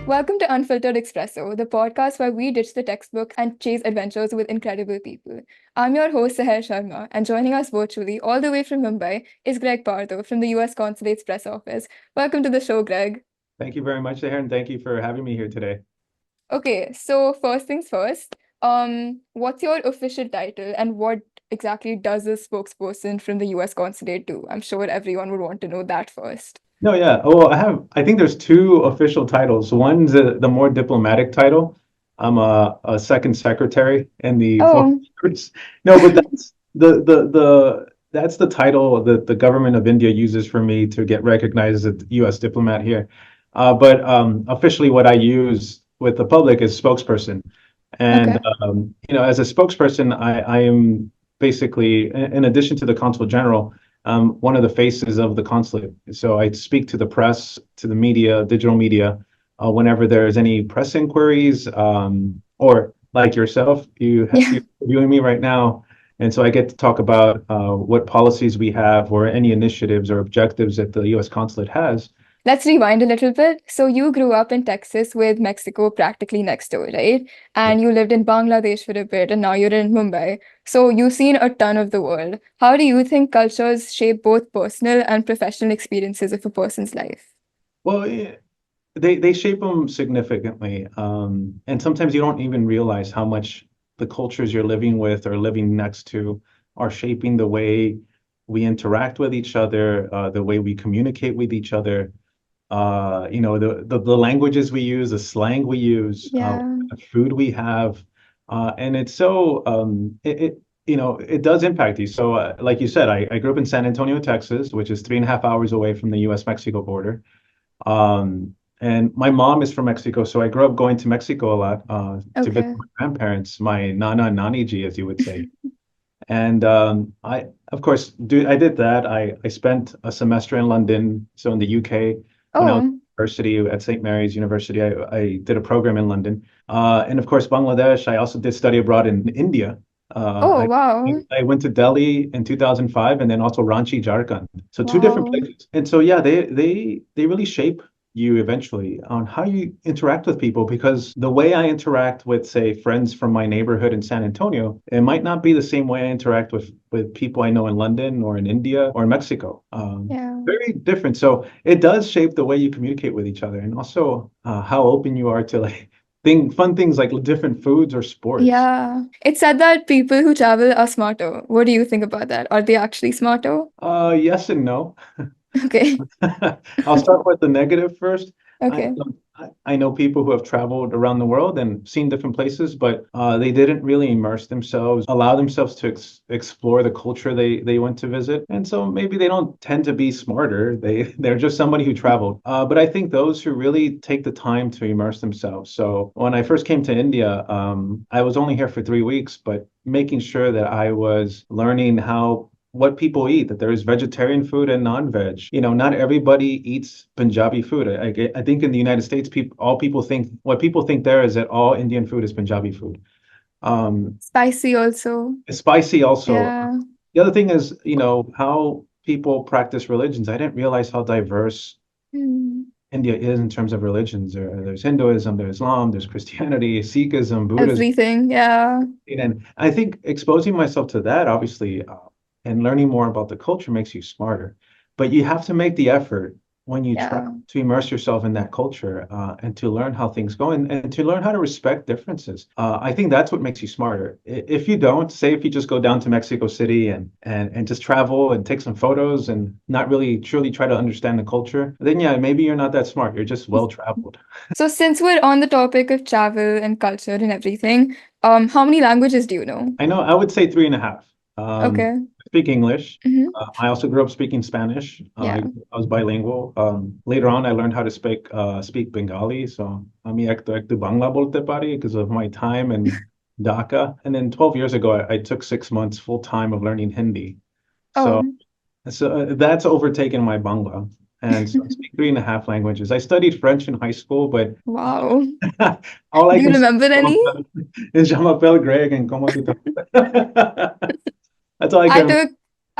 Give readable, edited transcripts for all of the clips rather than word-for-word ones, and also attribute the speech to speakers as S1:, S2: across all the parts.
S1: Welcome to Unfiltered Espresso, the podcast where we ditch the textbook and chase adventures with incredible people. I'm your host, Sahar Sharma, and joining us virtually, all the way from Mumbai, is Greg Pardo from the US Consulate's press office. Welcome to the show, Greg.
S2: Thank you very much, Sahar, and thank you for having me here today.
S1: Okay, so first things first, what's your official title and what exactly does a spokesperson from the US Consulate do? I'm sure everyone would want to know that first.
S2: No, yeah. Well, I think there's two official titles. One's the more diplomatic title. I'm a second secretary in the foreign
S1: Oh,
S2: service. No, but that's the title that the government of India uses for me to get recognized as a U.S. diplomat here. But officially, what I use with the public is spokesperson. And
S1: okay.
S2: as a spokesperson, I am basically, in addition to the consul general, one of the faces of the consulate. So I speak to the press, to the media, digital media, whenever there's any press inquiries, or like yourself,
S1: Yeah.
S2: you're viewing me right now. And so I get to talk about what policies we have or any initiatives or objectives that the US consulate has.
S1: Let's rewind a little bit. So you grew up in Texas with Mexico practically next door, right?
S2: Yeah.
S1: And you lived in Bangladesh for a bit, and now you're in Mumbai. So you've seen a ton of the world. How do you think cultures shape both personal and professional experiences of a person's life?
S2: Well, they shape them significantly. And sometimes you don't even realize how much the cultures you're living with or living next to are shaping the way we interact with each other, the way we communicate with each other, the languages we use, the slang we use,
S1: Yeah.
S2: the food we have. And it's so, it does impact you. So, like you said, I grew up in San Antonio, Texas, which is 3.5 hours away from the US-Mexico border. And my mom is from Mexico, so I grew up going to Mexico a lot to visit
S1: Okay.
S2: my grandparents, my nana and nani ji, as you would say. And I, of course, I did that. I spent a semester in London, so in the UK, when I was
S1: Oh,
S2: at university at St. Mary's University. I did a program in London, and of course, Bangladesh. I also did study abroad in India.
S1: oh,
S2: I
S1: wow.
S2: I went to Delhi in 2005, and then also Ranchi, Jharkhand. So two different
S1: Wow.
S2: places. And so yeah, they really shape you eventually on how you interact with people, because the way I interact with, say, friends from my neighborhood in San Antonio, it might not be the same way I interact with people I know in London or in India or in Mexico.
S1: Yeah.
S2: Very different. So it does shape the way you communicate with each other, and also how open you are to like fun things like different foods or sports.
S1: Yeah. It's said that people who travel are smarter. What do you think about that? Are they actually smarter?
S2: Yes and no.
S1: Okay.
S2: I'll start with the negative first. I,
S1: Okay.
S2: I know people who have traveled around the world and seen different places, but they didn't really immerse themselves, allow themselves to explore the culture they went to visit. And so maybe they don't tend to be smarter. They're just somebody who traveled. But I think those who really take the time to immerse themselves. So when I first came to India, I was only here for 3 weeks, but making sure that I was learning what people eat, that there is vegetarian food and non-veg. Not everybody eats Punjabi food. I think in the United States, what people think there is that all Indian food is Punjabi food. Um,
S1: Spicy also.
S2: Spicy also.
S1: Yeah.
S2: The other thing is, how people practice religions. I didn't realize how diverse
S1: Hmm.
S2: India is in terms of religions. There's Hinduism, there's Islam, there's Christianity, Sikhism, Buddhism.
S1: Everything. Yeah.
S2: And I think exposing myself to that, obviously, and learning more about the culture makes you smarter. But you have to make the effort when you try
S1: Yeah.
S2: to immerse yourself in that culture, and to learn how things go, and to learn how to respect differences. I think that's what makes you smarter. If you don't, say if you just go down to Mexico City and just travel and take some photos and not really truly try to understand the culture, then yeah, maybe you're not that smart. You're just well traveled.
S1: So since we're on the topic of travel and culture and everything, how many languages do you know?
S2: I know, I would say 3.5.
S1: Okay.
S2: I speak English.
S1: Hmm.
S2: I also grew up speaking Spanish.
S1: Yeah.
S2: I was bilingual. Later on, I learned how to speak Bengali. So আমি একটু বাংলা বলতে পারি because of my time in Dhaka. And then 12 years ago, I took 6 months full time of learning Hindi. So
S1: Oh,
S2: that's overtaken my Bangla. And so I speak 3.5 languages. I studied French in high school, but
S1: wow.
S2: all I
S1: Do you
S2: can say
S1: remember any?
S2: is Je m'appelle Greg and comment tu t'appelles? That's all I
S1: I
S2: can.
S1: took,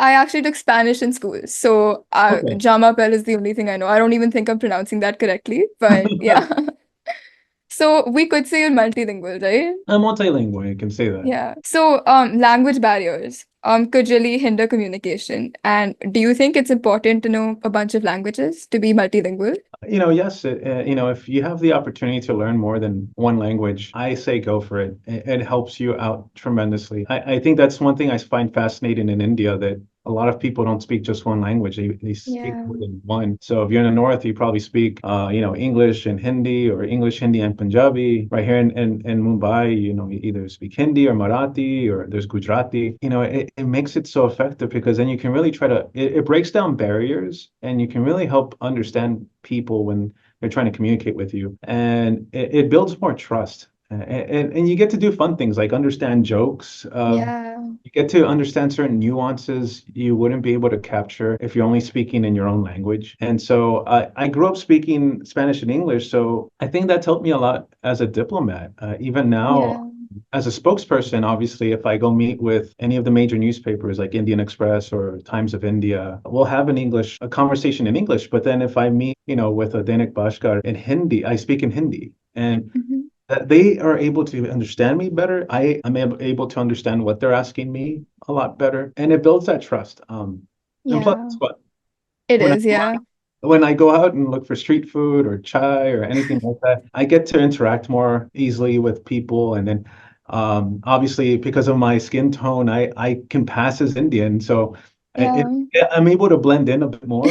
S1: I actually took Spanish in school. So
S2: Okay.
S1: Jama Pel is the only thing I know. I don't even think I'm pronouncing that correctly, but yeah. So we could say you're multilingual, right?
S2: I'm multilingual, you can say that.
S1: Yeah. So, language barriers could really hinder communication. And do you think it's important to know a bunch of languages to be multilingual?
S2: Yes, if you have the opportunity to learn more than one language, I say go for it. It helps you out tremendously. I think that's one thing I find fascinating in India, that a lot of people don't speak just one language. They speak
S1: Yeah.
S2: more than one. So if you're in the north, you probably speak, English and Hindi, or English, Hindi, and Punjabi. Right here in Mumbai, you either speak Hindi or Marathi, or there's Gujarati. It makes it so effective, because then you can really it breaks down barriers, and you can really help understand people when they're trying to communicate with you. And it builds more trust. And you get to do fun things like understand jokes.
S1: Yeah.
S2: You get to understand certain nuances you wouldn't be able to capture if you're only speaking in your own language. And so I grew up speaking Spanish and English, so I think that's helped me a lot as a diplomat. Even now,
S1: Yeah.
S2: as a spokesperson, obviously, if I go meet with any of the major newspapers like Indian Express or Times of India, we'll have a conversation in English. But then if I meet, with a Dainik Bhaskar in Hindi, I speak in Hindi. And
S1: Mhm.
S2: that they are able to understand me better. I'm able to understand what they're asking me a lot better, and it builds that trust. And plus,
S1: Yeah.
S2: it's fun.
S1: It
S2: When I
S1: is.
S2: go
S1: Yeah.
S2: out, when I go out and look for street food or chai or anything like that, I get to interact more easily with people. And then, obviously, because of my skin tone, I can pass as Indian, so
S1: Yeah.
S2: I'm able to blend in a bit more.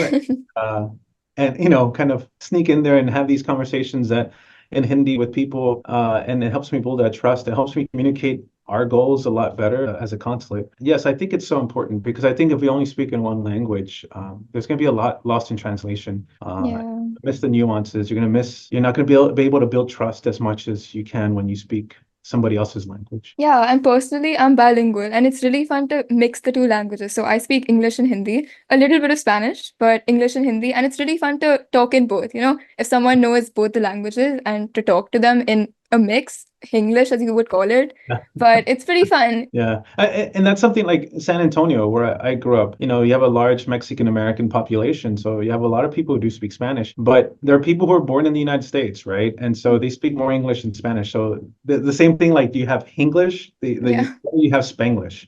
S2: Uh, and kind of sneak in there and have these conversations that in Hindi with people, and it helps me build that trust. It helps me communicate our goals a lot better as a consulate. Yes, I think it's so important, because I think if we only speak in one language, there's going to be a lot lost in translation.
S1: Yeah.
S2: Miss the nuances. You're not going to be able to build trust as much as you can when you speak somebody else's language.
S1: Yeah, and personally, I'm bilingual, and it's really fun to mix the two languages. So I speak English and Hindi, a little bit of Spanish, but English and Hindi, and it's really fun to talk in both. If someone knows both the languages and to talk to them in a mix, English, as you would call it, but it's pretty fun.
S2: Yeah. And that's something like San Antonio, where I grew up. You have a large Mexican American population, so you have a lot of people who do speak Spanish, but there are people who are born in the United States, right? And so they speak more English than Spanish. So the same thing, like you have English,
S1: Yeah.
S2: you have Spanglish.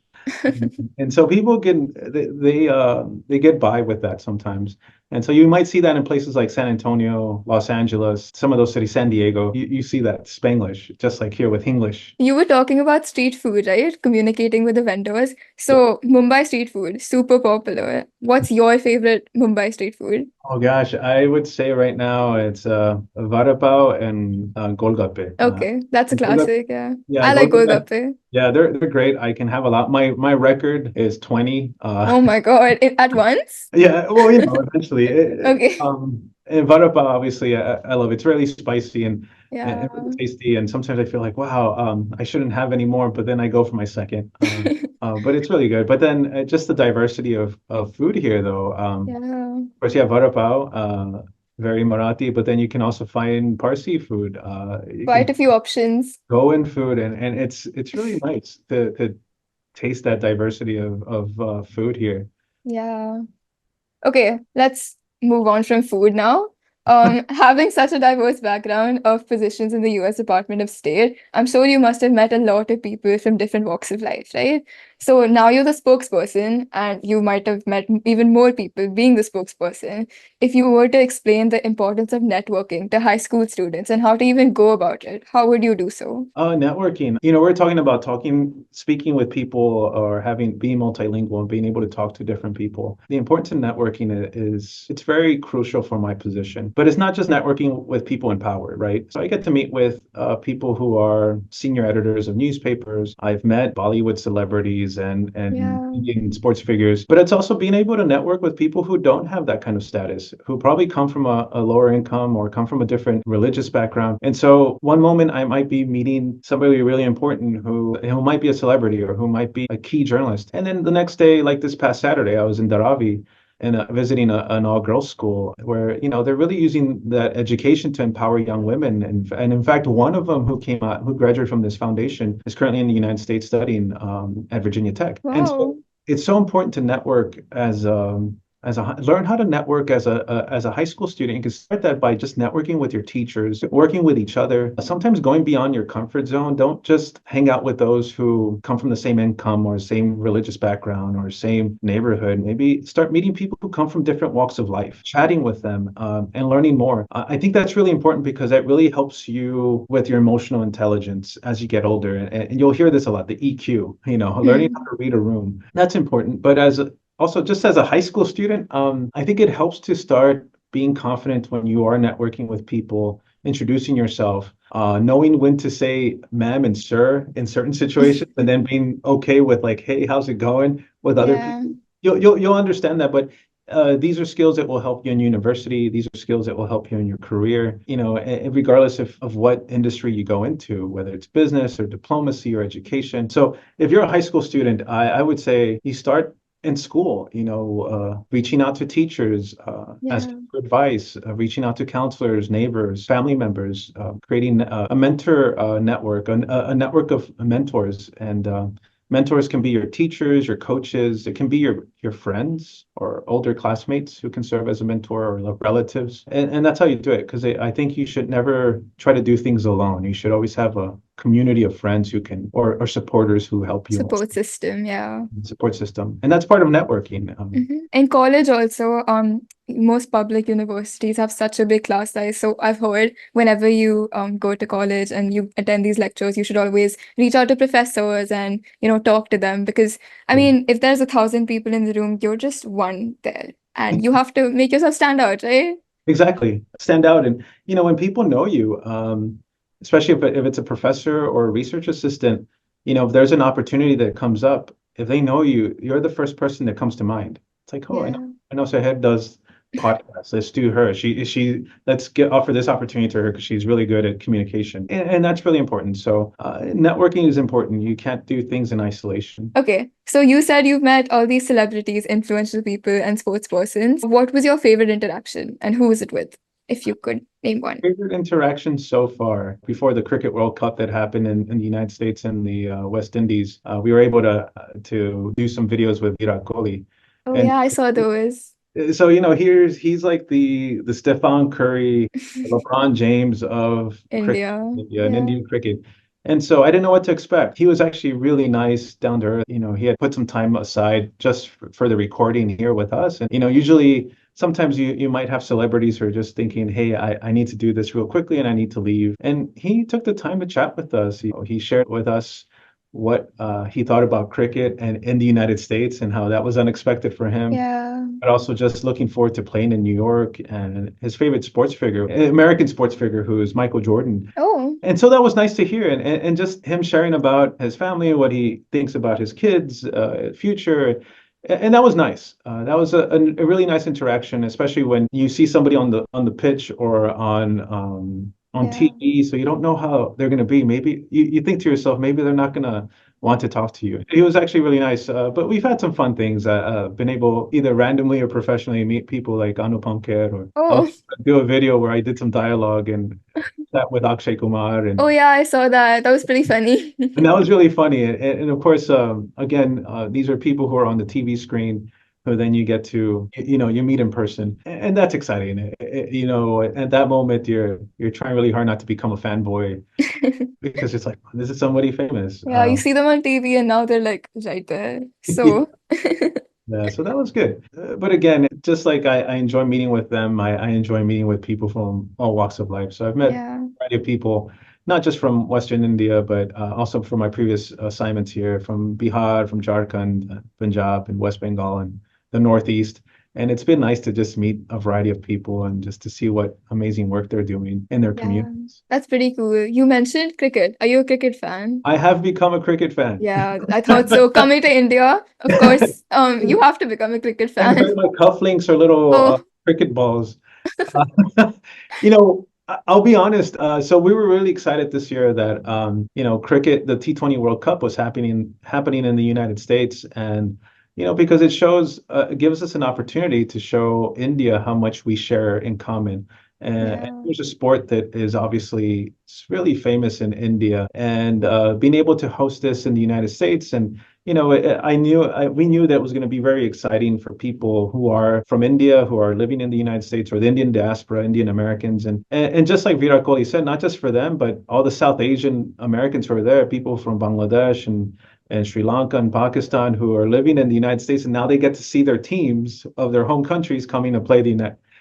S2: And so people they get by with that sometimes. And so you might see that in places like San Antonio, Los Angeles, some of those cities, San Diego. You see that Spanglish, just like here with English.
S1: You were talking about street food, right? Communicating with the vendors. So Mumbai street food, super popular. What's your favorite Mumbai street food?
S2: Oh gosh, I would say right now it's vada pav and golgappe.
S1: Okay, that's a
S2: Golgappe,
S1: classic. Yeah,
S2: yeah,
S1: I like
S2: golgappe.
S1: Golgappe.
S2: Yeah, they're great. I can have a lot. My record is 20.
S1: Oh my God, at once?
S2: Yeah, well, eventually.
S1: Okay.
S2: And vada pav, obviously, I love it. It's really spicy and
S1: Yeah.
S2: really tasty. And sometimes I feel like, wow, I shouldn't have any more, but then I go for my second. But it's really good. But then just the diversity of food here, though.
S1: Yeah.
S2: Of course, you have vada pav, very Marathi, but then you can also find Parsi food. You
S1: Quite
S2: can
S1: a few options.
S2: go in food, and it's really nice to taste that diversity of food here.
S1: Yeah. Okay, let's move on from food now. Having such a diverse background of positions in the US Department of State, I'm sure you must have met a lot of people from different walks of life, right? So now you're the spokesperson, and you might have met even more people being the spokesperson. If you were to explain the importance of networking to high school students and how to even go about it, how would you do so?
S2: Networking. We're talking about speaking with people, or being multilingual and being able to talk to different people. The importance of networking is it's very crucial for my position. But it's not just networking with people in power, right? So I get to meet with people who are senior editors of newspapers. I've met Bollywood celebrities and
S1: Yeah.
S2: Indian sports figures. But it's also being able to network with people who don't have that kind of status, who probably come from a lower income or come from a different religious background. And so one moment I might be meeting somebody really important who might be a celebrity or who might be a key journalist. And then the next day, like this past Saturday, I was in Dharavi and visiting an all-girls school where they're really using that education to empower young women. And in fact, one of them who graduated from this foundation is currently in the United States studying at Virginia Tech. And so
S1: Wow.
S2: it's so important to network learn how to network as a high school student. You can start that by just networking with your teachers, working with each other, sometimes going beyond your comfort zone. Don't just hang out with those who come from the same income or same religious background or same neighborhood. Maybe start meeting people who come from different walks of life, chatting with them, and learning more. I think that's really important because that really helps you with your emotional intelligence as you get older. And you'll hear this a lot, the EQ, learning how
S1: Hmm.
S2: to read a room. That's important. But also, just as a high school student, I think it helps to start being confident when you are networking with people, introducing yourself, knowing when to say ma'am and sir in certain situations, and then being okay with like, hey, how's it going with other
S1: Yeah.
S2: people. You'll understand that, but these are skills that will help you in university. These are skills that will help you in your career, regardless of what industry you go into, whether it's business or diplomacy or education. So if you're a high school student, I would say you start in school, reaching out to teachers,
S1: Yeah.
S2: asking for advice, reaching out to counselors, neighbors, family members, creating a mentor network, a network of mentors. And mentors can be your teachers, your coaches. It can be your friends or older classmates who can serve as a mentor or relatives. And that's how you do it. Because I think you should never try to do things alone. You should always have a community of friends who can or supporters who help you
S1: Support system. Yeah.
S2: support system. And that's part of networking.
S1: In college also, most public universities have such a big class size. So I've heard whenever you go to college and you attend these lectures, you should always reach out to professors and, talk to them because, I mean, if there's 1,000 people in the room, you're just one there and you have to make yourself stand out, right?
S2: Exactly. Stand out. And, when people know you, especially if it's a professor or a research assistant, if there's an opportunity that comes up, if they know you, you're the first person that comes to mind. It's like, oh,
S1: Yeah.
S2: I know Sahed does podcasts. Let's do her. Let's offer this opportunity to her because she's really good at communication. And that's really important. So networking is important. You can't do things in isolation.
S1: Okay, so you said you've met all these celebrities, influential people, and sports persons. What was your favorite interaction and who was it with, if you could name one?
S2: Favorite interaction so far before the Cricket World Cup that happened in the United States and the West Indies, we were able to do some videos with Virat Kohli,
S1: Oh,
S2: and
S1: yeah, I saw those.
S2: so he's like the Stefan Curry, LeBron James of cricket,
S1: India.
S2: India and
S1: Yeah.
S2: Indian cricket. And so I didn't know what to expect. He was actually really nice, down to earth. He had put some time aside just for the recording here with us. And usually sometimes you might have celebrities who are just thinking, hey, I need to do this real quickly and I need to leave. And he took the time to chat with us. He shared with us what he thought about cricket and in the United States and how that was unexpected for him,
S1: Yeah.
S2: but also just looking forward to playing in New York, and his favorite sports figure, American sports figure, who is Michael Jordan.
S1: Oh,
S2: And so that was nice to hear, and just him sharing about his family, what he thinks about his kids, future. And that was nice. That was a really nice interaction, especially when you see somebody on the pitch or on
S1: yeah.
S2: TV, so you don't know how they're going to be. Maybe you think to yourself, maybe they're not going to want to talk to you. He was actually really nice, but we've had some fun things. Been able either randomly or professionally meet people like Anupam Kher, or I was
S1: Oh,
S2: do a video where I did some dialogue and chat with Akshay Kumar,
S1: oh, yeah, I saw that. That was pretty funny.
S2: and that was really funny. And of course, again, these are people who are on the TV screen who then you get to, you meet in person, and that's exciting. At that moment, you're trying really hard not to become a fanboy because it's like, this is somebody famous.
S1: Yeah, you see them on TV and now they're like right there. So,
S2: Yeah, so that was good. But again, just like I enjoy meeting with them, I enjoy meeting with people from all walks of life. So I've met a
S1: yeah.
S2: variety of people, not just from Western India, but also from my previous assignments here, from Bihar, from Jharkhand, Punjab, and West Bengal, and the Northeast. And it's been nice to just meet a variety of people and just to see what amazing work they're doing in their
S1: Yeah.
S2: communities.
S1: That's pretty cool. You mentioned cricket. Are you a cricket fan?
S2: I have become a cricket fan.
S1: Yeah, I thought so. Coming to India, of course, you have to become a cricket
S2: And
S1: fan.
S2: my cufflinks are little
S1: Oh,
S2: cricket balls. Uh, I'll be honest. So we were really excited this year that cricket, the T20 World Cup was happening in the United States, and because it gives us an opportunity to show India how much we share in common, And
S1: Yeah.
S2: there's a sport that is obviously really famous in India, and being able to host this in the United States, and we knew that was going to be very exciting for people who are from India, who are living in the United States, or the Indian diaspora, Indian Americans, and just like Virat Kohli said, not just for them, but all the South Asian Americans who are there, people from Bangladesh and Sri Lanka and Pakistan who are living in the United States, and now they get to see their teams of their home countries coming to play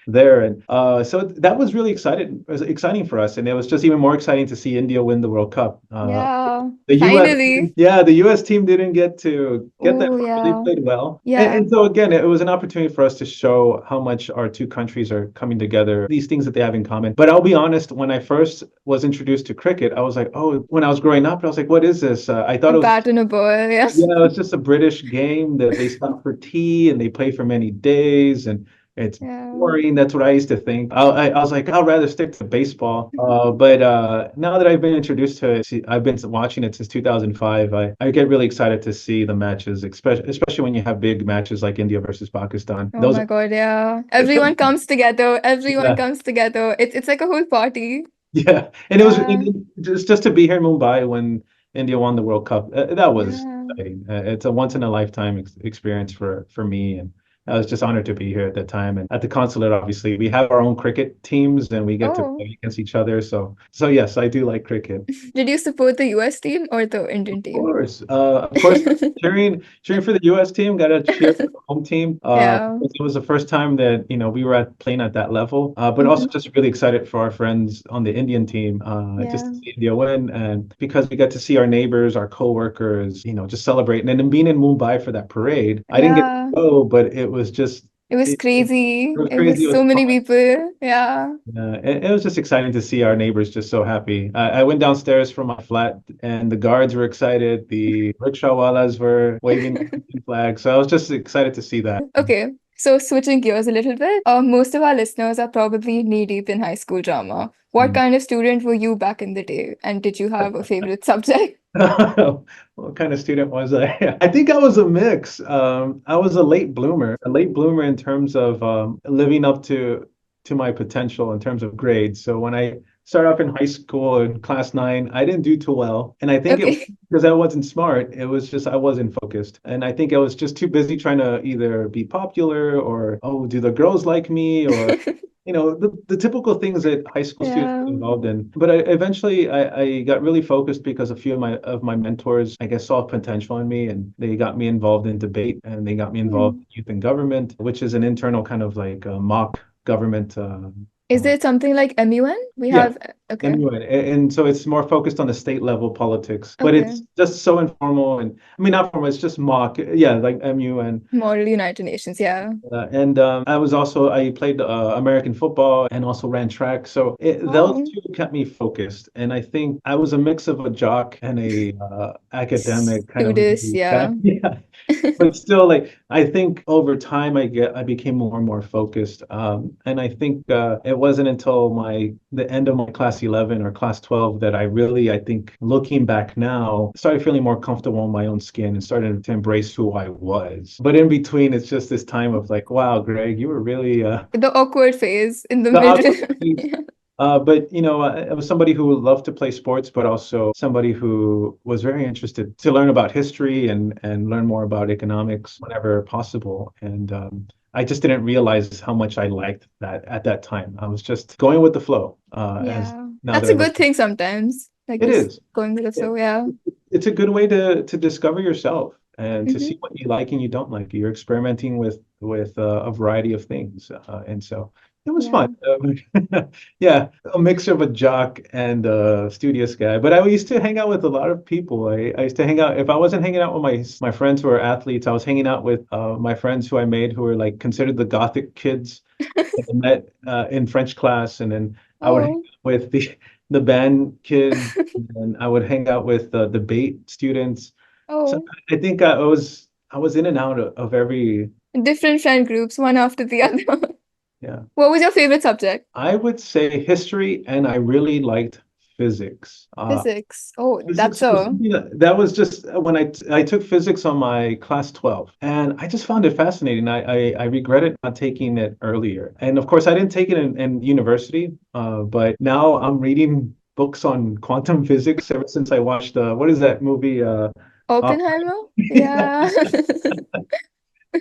S2: there. And so that was really exciting for us. And it was just even more exciting to see India win the World Cup.
S1: Yeah.
S2: The US,
S1: Finally.
S2: yeah, the US team didn't get to get that
S1: Oh,
S2: far, but they
S1: yeah.
S2: played well.
S1: Yeah.
S2: And so again, it was an opportunity for us to show how much our two countries are coming together, these things that they have in common. But I'll be honest, when I first was introduced to cricket, I was like, oh, when I was growing up, I was like, what is this? I
S1: A
S2: thought it was
S1: bat and a ball. Yeah.
S2: yeah, it's just a British game that they stop for tea and they play for many days, and it's
S1: Yeah.
S2: boring. That's what I used to think. I was like, I'd rather stick to baseball. But now that I've been introduced to it, I've been watching it since 2005. I get really excited to see the matches, especially when you have big matches like India versus Pakistan.
S1: Oh
S2: Those
S1: my
S2: are,
S1: God, yeah. Everyone comes together. Everyone
S2: yeah,
S1: comes together. It's like a whole party.
S2: yeah, and it was
S1: Yeah.
S2: just to be here in Mumbai when India won the World Cup. That was
S1: Yeah.
S2: exciting. It's a once in a lifetime experience for me, and I was just honored to be here at that time. And at the consulate, obviously, we have our own cricket teams, and we get to
S1: Oh,
S2: play against each other. So yes, I do like cricket.
S1: did you support the US team or the Indian team?
S2: Of course, cheering for the U.S. team. Got to cheer for the home team.
S1: Yeah.
S2: It was the first time that we were playing at that level. But also
S1: Hmm.
S2: just really excited for our friends on the Indian team. Just
S1: Yeah.
S2: to see India win, and because we got to see our neighbors, our coworkers, just celebrating. And then being in Mumbai for that parade, I didn't get to
S1: Yeah.
S2: go, but it was just
S1: It was
S2: it
S1: crazy.
S2: was
S1: It
S2: crazy.
S1: was
S2: It was
S1: so many
S2: fun.
S1: people. Yeah.
S2: It was just exciting to see our neighbors just so happy. I went downstairs from my flat, and the guards were excited. The rickshawalas were waving flags. So I was just excited to see that.
S1: Okay. So switching gears a little bit, most of our listeners are probably knee deep in high school drama. What
S2: Mm.
S1: kind of student were you back in the day? And did you have a favorite subject?
S2: What kind of student was I? I think I was a mix. I was a late bloomer in terms of living up to my potential in terms of grades. So when I started off in high school in class 9, I didn't do too well, and I think it was
S1: Okay.
S2: because I wasn't smart. It was just I wasn't focused, and I think I was just too busy trying to either be popular or oh, do the girls like me or the typical things that high school students
S1: Yeah.
S2: get involved in. But I got really focused because a few of my mentors, I guess, saw potential in me, and they got me involved in debate, and they got me involved
S1: Hmm.
S2: in youth and government, which is an internal kind of like mock government.
S1: Is
S2: Uh,
S1: it something like MUN? We
S2: yeah,
S1: have, okay.
S2: anyway, and so it's more focused on the state level politics, but
S1: Okay.
S2: it's just so informal, and I mean not formal, it's just mock, yeah, like MUN.
S1: Model United Nations. Yeah.
S2: And I played American football and also ran track. So those
S1: Oh,
S2: two kept me focused. And I think I was a mix of a jock and a academic kind of
S1: students.
S2: guy.
S1: Yeah.
S2: Yeah. But still, like I think over time I became more and more focused. And I think it wasn't until the end of my class 11 or class 12 that I think looking back now, started feeling more comfortable in my own skin and started to embrace who I was. But in between, it's just this time of like, wow, Greg, you were really
S1: The awkward phase in the
S2: the
S1: middle.
S2: awkward phase.
S1: Yeah.
S2: But I was somebody who loved to play sports, but also somebody who was very interested to learn about history and learn more about economics whenever possible. And I just didn't realize how much I liked that at that time. I was just going with the flow. As
S1: Yeah.
S2: now
S1: That's
S2: that I
S1: a
S2: look,
S1: good thing sometimes. Like
S2: it
S1: just
S2: is.
S1: going with the
S2: It,
S1: flow. Yeah.
S2: it's a good way to discover yourself and to see
S1: Hmm.
S2: what you like and you don't like. You're experimenting with a variety of things, and so it was fun.
S1: Yeah.
S2: Yeah, a mixture of a jock and a studious guy. But I used to hang out with a lot of people. I used to hang out if I wasn't hanging out with my friends who are athletes. I was hanging out with my friends who I made who were like considered the gothic kids that I met in French class, and then I would hang
S1: Oh.
S2: out with the band kids, and I would hang out with the debate students. So
S1: Oh.
S2: I think I was in and out of every
S1: Different friend groups, one after the other.
S2: yeah.
S1: What was your favorite subject?
S2: I would say history, and I really liked physics.
S1: Physics. Oh, that's
S2: Physics was
S1: a
S2: something that was just when I took physics on my class 12, and I just found it fascinating. I regretted not taking it earlier. And of course, I didn't take it in university, but now I'm reading books on quantum physics ever since I watched what is that movie? Op-
S1: Oppenheimer.
S2: yeah.
S1: Yeah.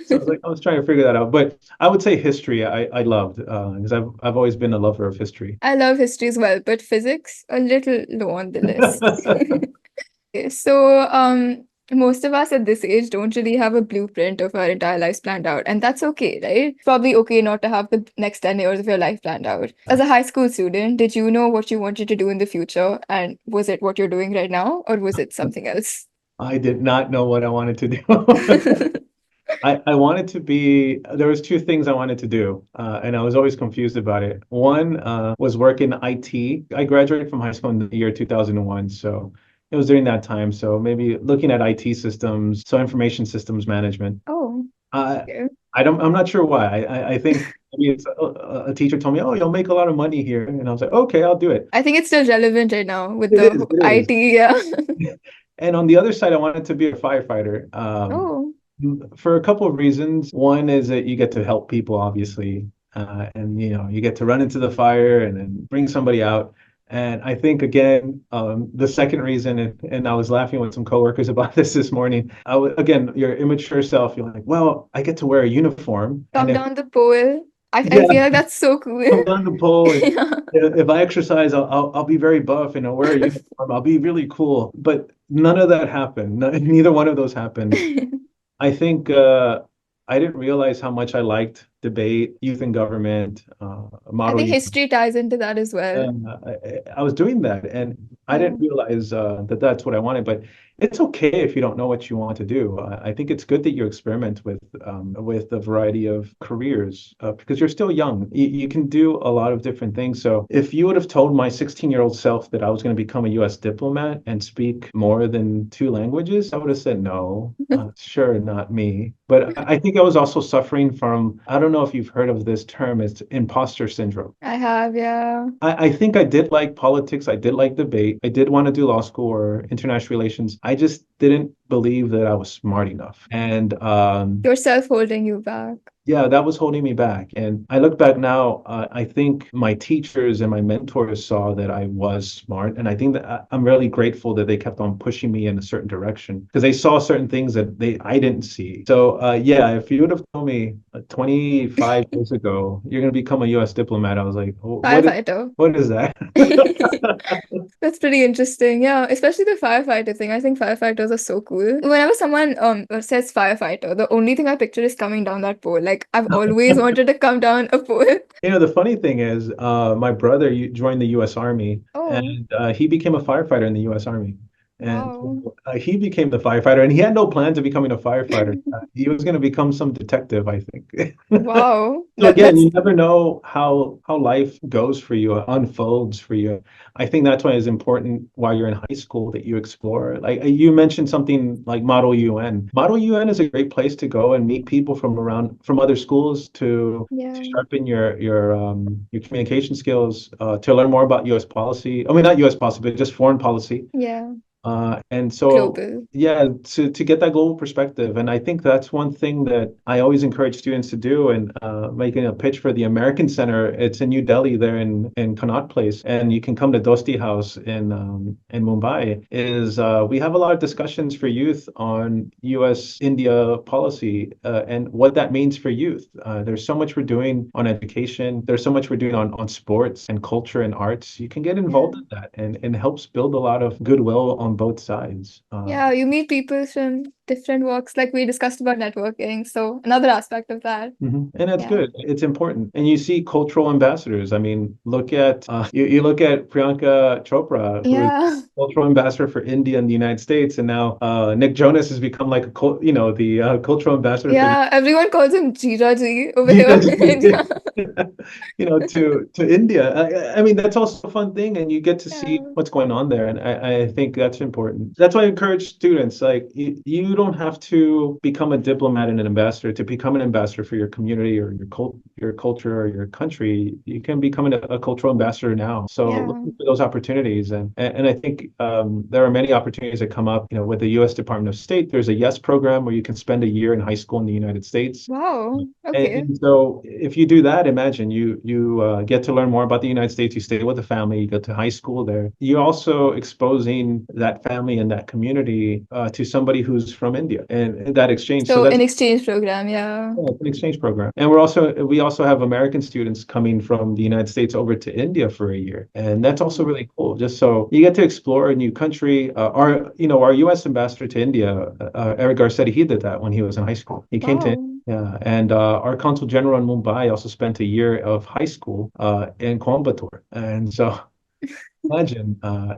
S2: So I was trying to figure that out. But I would say history I loved because I've always been a lover of history.
S1: I love history as well, but physics a little low on the list. Okay, so, most of us at this age don't really have a blueprint of our entire lives planned out, and that's okay, right? Probably okay not to have the next 10 years of your life planned out. As a high school student, did you know what you wanted to do in the future, and was it what you're doing right now, or was it something else?
S2: I did not know what I wanted to do. I wanted to be, there was two things I wanted to do, and I was always confused about it. One was work in IT. I graduated from high school in the year 2001, so it was during that time. So maybe looking at IT systems, so information systems management.
S1: Oh,
S2: Uh,
S1: okay.
S2: I'm not sure why. I think maybe it's a teacher told me, "Oh, you'll make a lot of money here," and I was like, "Okay, I'll do it."
S1: I think it's still relevant right now with
S2: It is,
S1: the
S2: it is.
S1: IT, yeah.
S2: And on the other side, I wanted to be a firefighter.
S1: Oh,
S2: For a couple of reasons. One is that you get to help people, obviously, and you get to run into the fire and then bring somebody out. And I think again, the second reason, and I was laughing with some coworkers about this morning. Again, your immature self, you're like, well, I get to wear a uniform, and
S1: come
S2: if
S1: down the pole. I
S2: yeah,
S1: feel like that's so cool.
S2: come down the pole, and
S1: Yeah.
S2: if I exercise, I'll be very buff and I'll wear a uniform. I'll be really cool. But none of that happened. Neither one of those happened. I think I didn't realize how much I liked debate, youth in government,
S1: I
S2: model
S1: think
S2: youth.
S1: history ties into that as well.
S2: I was doing that, and I didn't
S1: Oh,
S2: realize that that's what I wanted. But it's okay if you don't know what you want to do. I think it's good that you experiment with a variety of careers because you're still young. You can do a lot of different things. So if you would have told my 16-year-old self that I was going to become a US diplomat and speak more than two languages, I would have said no. Sure, not me. But I think I was also suffering from, I don't know if you've heard of this term, it's imposter syndrome.
S1: I have, yeah.
S2: I think I did like politics. I did like debate. I did want to do law school or international relations. I just didn't believe that I was smart enough. And
S1: Yourself holding you back.
S2: yeah, that was holding me back. And I look back now, I think my teachers and my mentors saw that I was smart. And I think that I'm really grateful that they kept on pushing me in a certain direction because they saw certain things that I didn't see. So yeah, if you would have told me 25 years ago, you're going to become a US diplomat, I was like, "Oh,
S1: Firefighter.
S2: what is that?"
S1: That's pretty interesting. Yeah, especially the firefighter thing. I think firefighters are so cool. Whenever someone says firefighter, the only thing I picture is coming down that pole. Like I've always wanted to come down a pole.
S2: The funny thing is, my brother joined the U.S. Army,
S1: Oh,
S2: and he became a firefighter in the U.S. Army. And
S1: wow.
S2: he became the firefighter, and he had no plans of becoming a firefighter. He was going to become some detective, I think.
S1: Wow.
S2: So again,
S1: That's
S2: you never know how life goes for you, unfolds for you. I think that's why it's important while you're in high school that you explore. Like you mentioned something like Model UN. Model UN is a great place to go and meet people from other schools to
S1: yeah.
S2: sharpen your communication skills, to learn more about U.S. policy. I mean, not U.S. policy, but just foreign policy.
S1: Yeah.
S2: And so,
S1: Global.
S2: yeah, to get that global perspective. And I think that's one thing that I always encourage students to do. And making a pitch for the American Center, it's in New Delhi, there in Connaught Place, and you can come to Dosti House in Mumbai. We have a lot of discussions for youth on U.S.-India policy and what that means for youth. There's so much we're doing on education. There's so much we're doing on sports and culture and arts. You can get
S1: Yeah.
S2: involved in that, and it helps build a lot of goodwill on both sides.
S1: Yeah, you meet people from different walks, like we discussed about networking. So another aspect of that.
S2: And that's
S1: Yeah.
S2: good. It's important. And you see cultural ambassadors. I mean, look at you look at Priyanka Chopra, who is
S1: Yeah.
S2: cultural ambassador for India and the United States, and now Nick Jonas has become like the cultural ambassador for the
S1: Yeah. Everyone calls him Jira Ji over here in India.
S2: GWG, to India. I mean, that's also a fun thing, and you get to see
S1: Yeah.
S2: what's going on there, and I think that's important. That's why I encourage students, like you don't don't have to become a diplomat and an ambassador to become an ambassador for your community or your culture or your country. You can become a cultural ambassador now. So
S1: Yeah.
S2: looking for those opportunities, and I think there are many opportunities that come up. With the U.S. Department of State, there's a YES program where you can spend a year in high school in the United States.
S1: Wow.
S2: And,
S1: Okay.
S2: and so if you do that, imagine you get to learn more about the United States. You stay with the family. You go to high school there. You're also exposing that family and that community to somebody who's from India, and that exchange. So
S1: So
S2: that's
S1: an exchange program, yeah.
S2: yeah, it's an exchange program. And we also have American students coming from the United States over to India for a year, and that's also really cool. Just so you get to explore a new country. Our U.S. ambassador to India, Eric Garcetti, he did that when he was in high school. He came to
S1: Wow.
S2: yeah, and our consul general in Mumbai also spent a year of high school in Coimbatore, and so imagine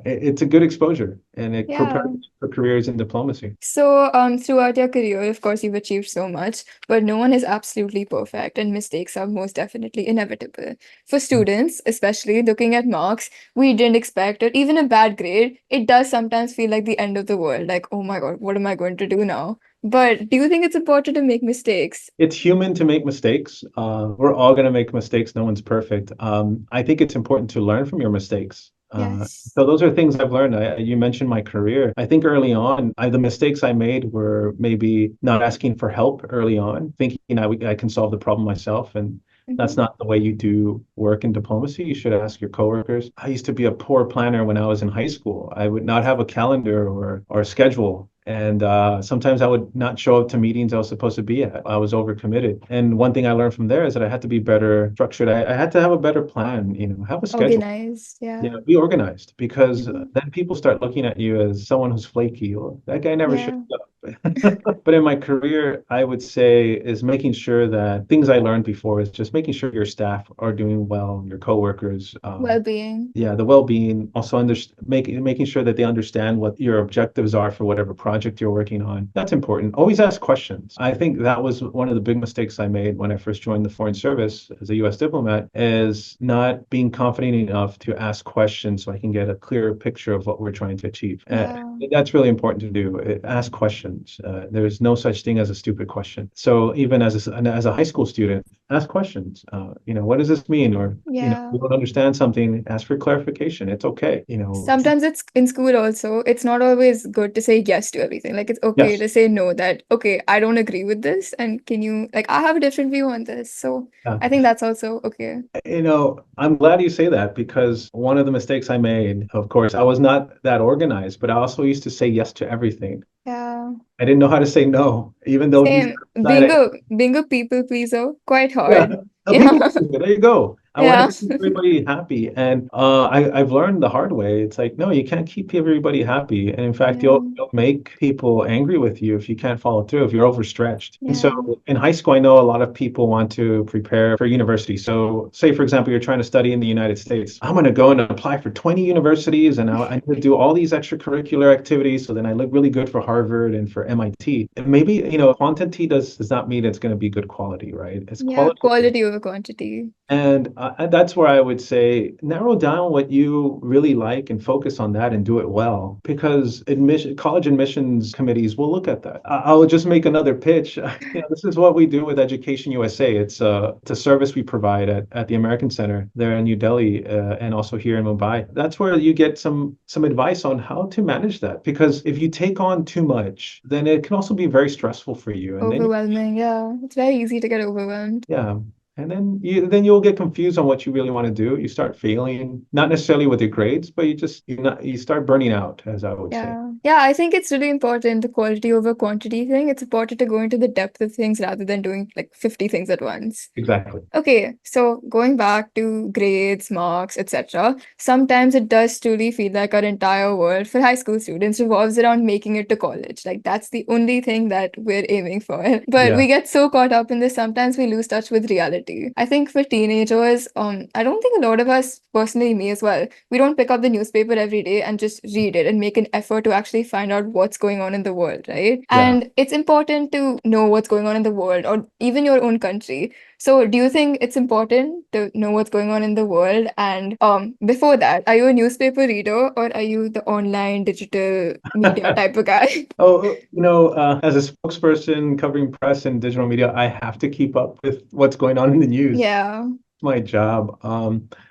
S2: it's a good exposure, and it prepares
S1: Yeah.
S2: for careers in diplomacy.
S1: So, throughout your career, of course, you've achieved so much, but no one is absolutely perfect, and mistakes are most definitely inevitable. For students, especially looking at marks we didn't expect, or even a bad grade, it does sometimes feel like the end of the world. Like, oh my God, what am I going to do now? But do you think it's important to make mistakes?
S2: It's human to make mistakes. We're all going to make mistakes. No one's perfect. I think it's important to learn from your mistakes.
S1: Yes.
S2: So those are things I've learned. You mentioned my career. I think early on, the mistakes I made were maybe not asking for help early on, thinking I can solve the problem myself. And that's
S1: Hmm.
S2: not the way you do work in diplomacy. You should ask your coworkers. I used to be a poor planner when I was in high school. I would not have a calendar or a schedule. And sometimes I would not show up to meetings I was supposed to be at. I was overcommitted. And one thing I learned from there is that I had to be better structured. I had to have a better plan, have a schedule.
S1: Organized, yeah.
S2: Be organized because
S1: Hmm.
S2: then people start looking at you as someone who's flaky. Or that guy never shows
S1: Yeah.
S2: up. But in my career, I would say is making sure that things I learned before is just making sure your staff are doing well, your coworkers,
S1: Well-being.
S2: yeah, the well-being, also making sure that they understand what your objectives are for whatever project you're working on. That's important. Always ask questions. I think that was one of the big mistakes I made when I first joined the Foreign Service as a U.S. diplomat, is not being confident enough to ask questions so I can get a clearer picture of what we're trying to achieve.
S1: Yeah.
S2: That's really important to do. Ask questions. There's no such thing as a stupid question. So even as a high school student, ask questions. What does this mean? Or
S1: Yeah.
S2: you don't understand something, ask for clarification. It's okay.
S1: Sometimes it's in school also, it's not always good to say yes to everything. Like it's okay
S2: Yes.
S1: to say no, that, okay, I don't agree with this. And can you, like, I have a different view on this. So
S2: Yeah.
S1: I think that's also okay.
S2: I'm glad you say that because one of the mistakes I made, of course, I was not that organized, but I also used to say yes to everything.
S1: Yeah.
S2: I didn't know how to say no, even though deep
S1: Same.
S2: inside
S1: Being a people pleaser, quite
S2: yeah,
S1: hard.
S2: a
S1: Yeah.
S2: people pleaser. There you go. I wanted
S1: Yeah.
S2: to keep everybody happy, and I've learned the hard way. It's like no, you can't keep everybody happy, and in fact,
S1: Yeah.
S2: you'll make people angry with you if you can't follow through, if you're overstretched. And so,
S1: Yeah.
S2: in high school, I know a lot of people want to prepare for university. So, say for example, you're trying to study in the United States. I'm going to go and apply for 20 universities, and I need to do all these extracurricular activities, so then I look really good for Harvard and for MIT. And maybe quantity does not mean it's going to be good quality, right? It's
S1: Yeah.
S2: quality.
S1: Quality over quantity.
S2: And that's where I would say narrow down what you really like and focus on that and do it well. Because college admissions committees will look at that. I'll just make another pitch. This is what we do with Education USA. It's a service we provide at the American Center there in New Delhi and also here in Mumbai. That's where you get some advice on how to manage that. Because if you take on too much, then it can also be very stressful for you. And then
S1: Overwhelming. Yeah. It's very easy to get overwhelmed.
S2: yeah. And then you'll get confused on what you really want to do. You start failing, not necessarily with your grades, but you start burning out, as I would say.
S1: Yeah. Yeah, I think it's really important, the quality over quantity thing. It's important to go into the depth of things rather than doing like 50 things at once.
S2: Exactly.
S1: Okay, so going back to grades, marks, etc., sometimes it does truly feel like our entire world for high school students revolves around making it to college. Like that's the only thing that we're aiming for. But
S2: Yeah.
S1: we get so caught up in this, sometimes we lose touch with reality. I think for teenagers, I don't think a lot of us, personally me as well, we don't pick up the newspaper every day and just read it and make an effort to actually find out what's going on in the world, right?
S2: Yeah.
S1: And it's important to know what's going on in the world or even your own country So do you think it's important to know what's going on in the world? And before that, are you a newspaper reader or are you the online digital media type of guy?
S2: Oh, as a spokesperson covering press and digital media, I have to keep up with what's going on in the news.
S1: Yeah.
S2: It's my job.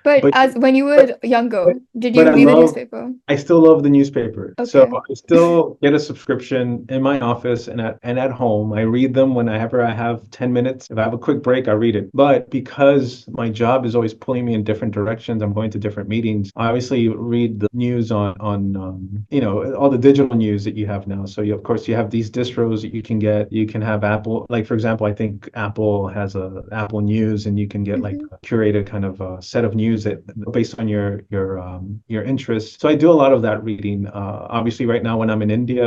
S1: But
S2: But
S1: as when you
S2: but
S1: were younger,
S2: but
S1: did
S2: but
S1: you
S2: I
S1: read the
S2: love
S1: newspaper?
S2: I still love the newspaper. So
S1: Okay.
S2: I still get a subscription in my office and at home. I read them whenever I have 10 minutes. If I have a quick break, I read it. But because my job is always pulling me in different directions, I'm going to different meetings. I obviously read the news on all the digital news that you have now. So of course you have these distros that you can get. You can have Apple, like for example, I think Apple has a Apple News, and you can get like
S1: Hmm.
S2: a curated kind of a set of news that based on your interests. So I do a lot of that reading. Obviously, right now when I'm in India,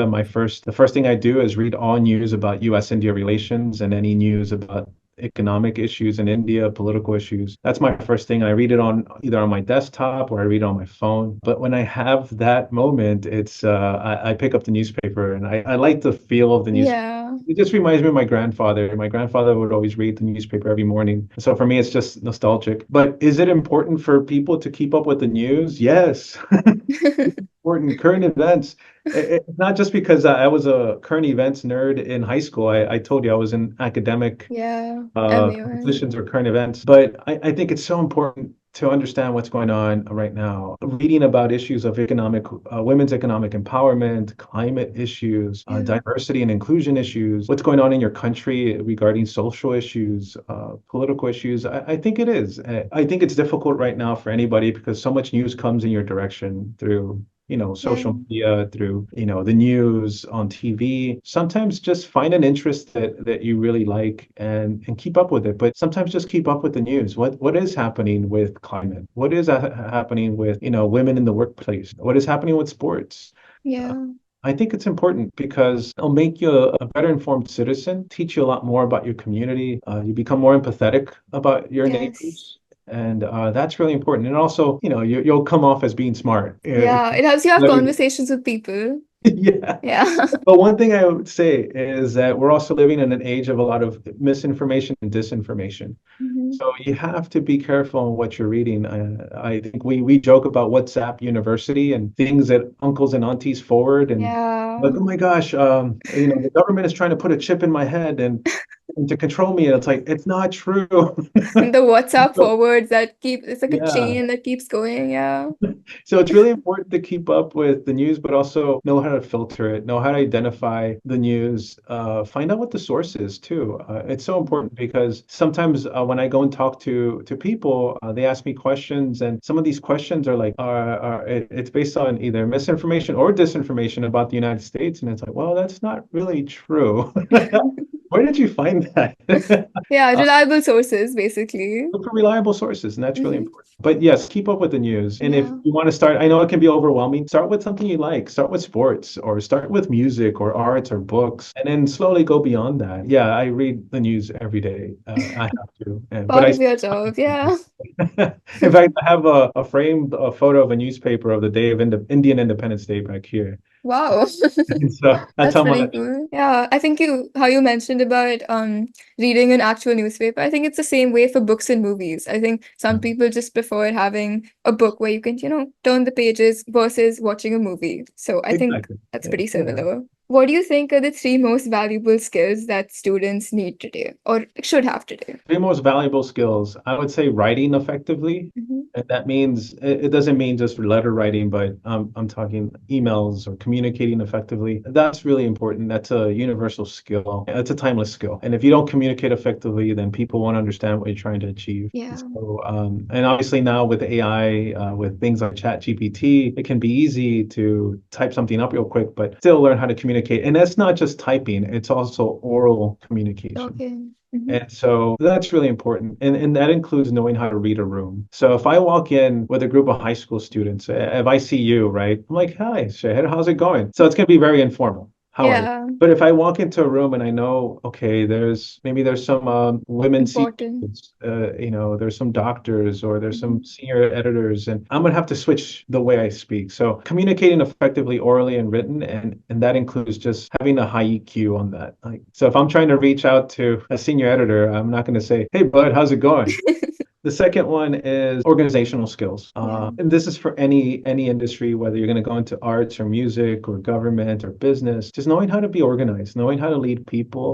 S2: the first thing I do is read all news about U.S.-India relations and any news about economic issues in India, political issues. That's my first thing. I read it on either on my desktop or I read it on my phone. But when I have that moment, I pick up the newspaper and I like the feel of the newspaper.
S1: Yeah.
S2: It just reminds me of my grandfather. My grandfather would always read the newspaper every morning. So for me, it's just nostalgic. But is it important for people to keep up with the news? Yes. Important current events. It's not just because I was a current events nerd in high school. I told you I was in academic
S1: Yeah. Everyone.
S2: competitions or current events. But I think it's so important to understand what's going on right now. Reading about issues of women's economic empowerment, climate issues,
S1: Yeah.
S2: diversity and inclusion issues, what's going on in your country regarding social issues, political issues. I think it is. I think it's difficult right now for anybody because so much news comes in your direction through
S1: Yeah.
S2: social media, through, the news on TV. Sometimes just find an interest that you really like and keep up with it. But sometimes just keep up with the news. What is happening with climate? What is happening with, women in the workplace? What is happening with sports? Uh,
S1: Yeah.
S2: I think it's important because it'll make you a better informed citizen, teach you a lot more about your community. You become more empathetic about your
S1: Yes.
S2: neighbors. And that's really important. And also, you'll come off as being smart.
S1: Yeah. It helps you have
S2: Let me-
S1: conversations with people.
S2: yeah.
S1: Yeah.
S2: But one thing I would say is that we're also living in an age of a lot of misinformation and disinformation.
S1: Hmm.
S2: So you have to be careful on what you're reading. I think we joke about WhatsApp University and things that uncles and aunties forward and
S1: Yeah.
S2: like, oh my gosh, the government is trying to put a chip in my head and to control me. And it's like, it's not true.
S1: And the WhatsApp
S2: So,
S1: forwards that it's like a
S2: yeah.
S1: chain that keeps going. Yeah.
S2: So it's really important to keep up with the news, but also know how to filter it, know how to identify the news, find out what the source is too. It's so important because sometimes when I go and talk to people, they ask me questions, and some of these questions are like, it's based on either misinformation or disinformation about the United States, and it's like, well, that's not really true. Where did you find that?
S1: Yeah. Reliable sources, basically.
S2: Look for reliable sources, and that's really
S1: Hmm.
S2: important. But yes, keep up with the news. And if
S1: Yeah.
S2: you want to start, I know it can be overwhelming. Start with something you like. Start with sports, or start with music, or arts, or books, and then slowly go beyond that. Yeah, I read the news every day. I have to, but
S1: Part of your job. Yeah.
S2: in fact, I have a framed photo of a newspaper of the day of Indian Independence Day back here.
S1: Wow.
S2: And so that's
S1: That's
S2: how
S1: pretty
S2: much.
S1: cool. Yeah, I think how you mentioned about reading an actual newspaper. I think it's the same way for books and movies. I think some people just prefer having a book where you can, turn the pages versus watching a movie. So I think
S2: Exactly.
S1: that's
S2: Yeah.
S1: pretty
S2: Yeah.
S1: similar. What do you think are the three most valuable skills that students need today or should have today?
S2: Three most valuable skills. I would say writing effectively.
S1: Hmm.
S2: And that means it doesn't mean just letter writing, but I'm talking emails or communicating effectively. That's really important. That's a universal skill. It's a timeless skill. And if you don't communicate effectively, then people won't understand what you're trying to achieve.
S1: Yeah.
S2: So, and obviously now with AI, with things like ChatGPT, it can be easy to type something up real quick, but still learn how to communicate. And that's not just typing, it's also oral communication.
S1: Okay. Hmm.
S2: And so that's really important. And that includes knowing how to read a room. So if I walk in with a group of high school students, if I see you, right, I'm like, hi, Shahid, how's it going? So it's going to be very informal. how are you?
S1: Yeah,
S2: But if I walk into a room and I know, okay, there's some women
S1: important.
S2: CEOs, there's some doctors or there's some
S1: Mhm.
S2: senior editors, and I'm gonna have to switch the way I speak. So communicating effectively orally and written, and that includes just having a high EQ on that. Like, so if I'm trying to reach out to a senior editor, I'm not gonna say, "Hey, bud, how's it going?" The second one is organizational skills.
S1: Yeah.
S2: And this is for any industry, whether you're going to go into arts or music or government or business, just knowing how to be organized, knowing how to lead people,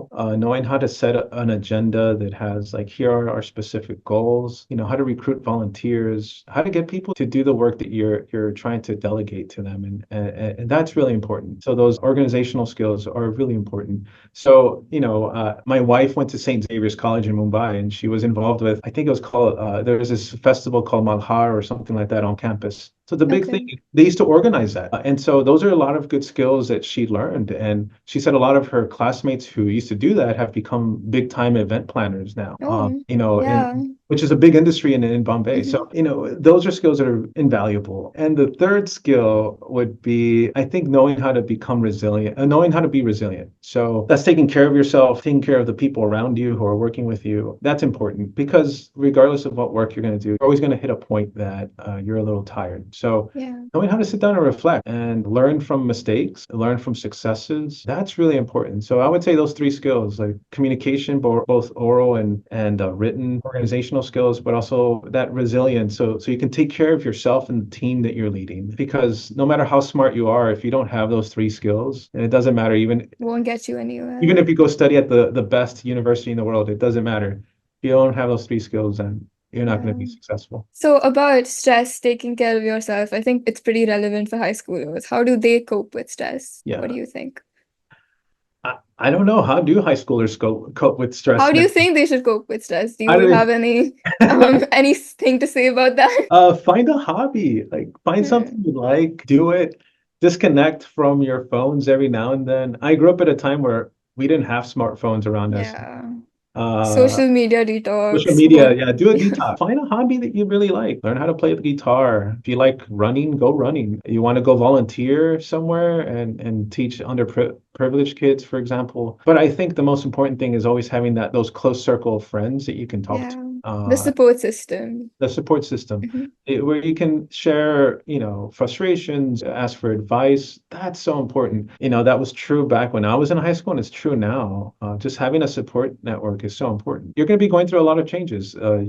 S2: knowing how to set an agenda that has like, here are our specific goals, how to recruit volunteers, how to get people to do the work that you're trying to delegate to them. And that's really important. So those organizational skills are really important. So, my wife went to St. Xavier's College in Mumbai, and she was involved with, I think it was called, there was this festival called Malhar or something like that on campus. So the big thing,
S1: Okay.
S2: they used to organize that. And so those are a lot of good skills that she learned. And she said a lot of her classmates who used to do that have become big time event planners now,
S1: Oh,
S2: in
S1: yeah.
S2: which is a big industry in Bombay.
S1: Hmm.
S2: So, those are skills that are invaluable. And the third skill would be, I think, knowing how to become resilient, knowing how to be resilient. So that's taking care of yourself, taking care of the people around you who are working with you. That's important because regardless of what work you're going to do, you're always going to hit a point that you're a little tired. So
S1: Yeah.
S2: knowing how to sit down and reflect and learn from mistakes, learn from successes, that's really important. So I would say those three skills, like communication, both oral and written, organizational skills, but also that resilience. So you can take care of yourself and the team that you're leading. Because no matter how smart you are, if you don't have those three skills, and it doesn't matter,
S1: Won't get you
S2: even
S1: anywhere.
S2: if you go study at the best university in the world, it doesn't matter. If you don't have those three skills, then you're not going to
S1: Yeah.
S2: be successful.
S1: So about stress, taking care of yourself, I think it's pretty relevant for high schoolers. How do they cope with stress? What do
S2: Yeah.
S1: you think?
S2: I don't know. How do high schoolers cope with
S1: How
S2: stress
S1: do
S2: now?
S1: you think they should cope with stress? Do
S2: How
S1: you
S2: do
S1: have any
S2: they
S1: anything to say about that?
S2: find a hobby? Like find something
S1: Hmm.
S2: you like, do it. Disconnect from your phones every now and then. I grew up at a time where we didn't have smartphones around us.
S1: Yeah.
S2: Uh,
S1: Social media
S2: Social
S1: detox.
S2: media, yeah, do a detox. Find a hobby that you really like. Learn how to play the guitar. If you like running, go running. You want to go volunteer somewhere and teach underprivileged kids, for example. But I think the most important thing is always having those close circle of friends that you can talk to.
S1: Yeah. The support system.
S2: The support system
S1: Hmm.
S2: where you can share, frustrations, ask for advice. That's so important. That was true back when I was in high school, and it's true now. Just having a support network is so important. You're going to be going through a lot of changes.
S1: Hmm.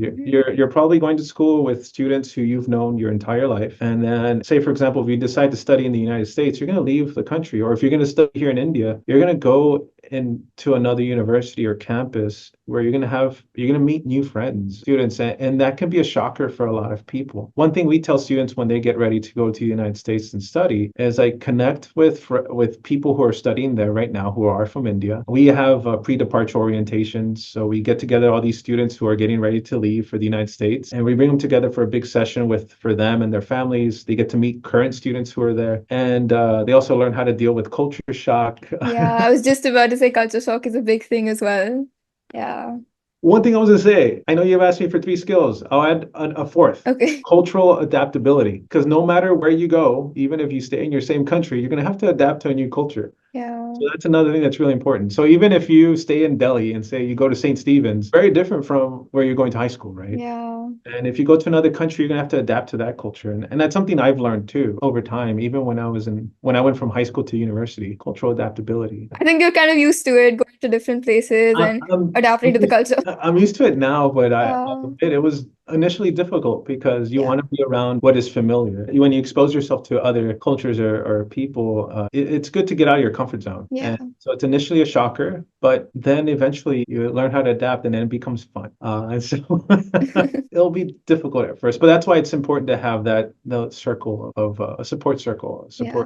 S2: You're probably going to school with students who you've known your entire life, and then say, for example, if you decide to study in the United States, you're going to leave the country, or if you're going to study here in India, you're going to go into another university or campus where you're going to meet new friends, students, and that can be a shocker for a lot of people. One thing we tell students when they get ready to go to the United States and study is like connect with people who are studying there right now who are from India. We have pre-departure orientations, so we get together all these students who are getting ready to leave for the United States, and we bring them together for a big session for them and their families. They get to meet current students who are there, and they also learn how to deal with culture shock.
S1: Yeah, I was just about to say culture shock is a big thing as well. Yeah.
S2: One thing I was going to say, I know you've asked me for three skills. I'll add a fourth,
S1: Okay.
S2: cultural adaptability. Because no matter where you go, even if you stay in your same country, you're going to have to adapt to a new culture.
S1: Yeah.
S2: So that's another thing that's really important. So even if you stay in Delhi and say you go to St. Stephen's, very different from where you're going to high school, right?
S1: Yeah.
S2: And if you go to another country, you're gonna have to adapt to that culture. And that's something I've learned too over time, even when I went from high school to university, cultural adaptability.
S1: I think you're kind of used to it, going to different places
S2: I,
S1: and
S2: I'm
S1: adapting to the culture.
S2: I'm used to it now, but I'll
S1: Yeah.
S2: admit it was initially difficult because you
S1: Yeah.
S2: want to be around what is familiar. When you expose yourself to other cultures or people, it's good to get out of your comfort zone.
S1: Yeah.
S2: And so it's initially a shocker, but then eventually you learn how to adapt, and then it becomes fun. And so it'll be difficult at first, but that's why it's important to have that the circle of a support circle,
S1: Yeah.